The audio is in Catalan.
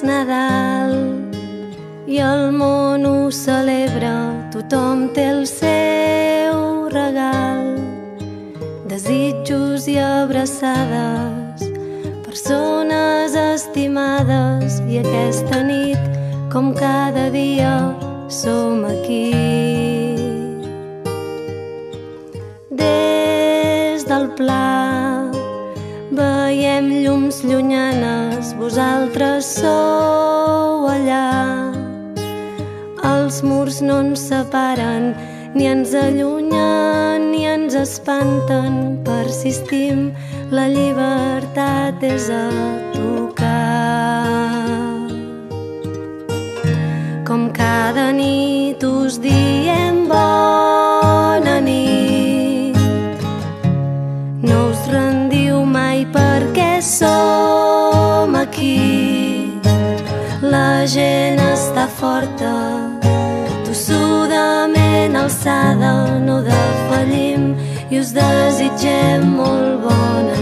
Nadal i el món ho celebra, tothom té el seu regal. Desitjos i abraçades, persones estimades, i aquesta nit, com cada dia, som aquí. Des del pla veiem llums llunyanes, vosaltres sou allà. Els murs no ens separen, ni ens allunyen ni ens espanten. Persistim, la llibertat és a tocar. Com cada nit us diem bona nit, no us rendiu mai perquè som aquí. La gent està forta, tossudament alçada, no defallim i us desitgem molt bona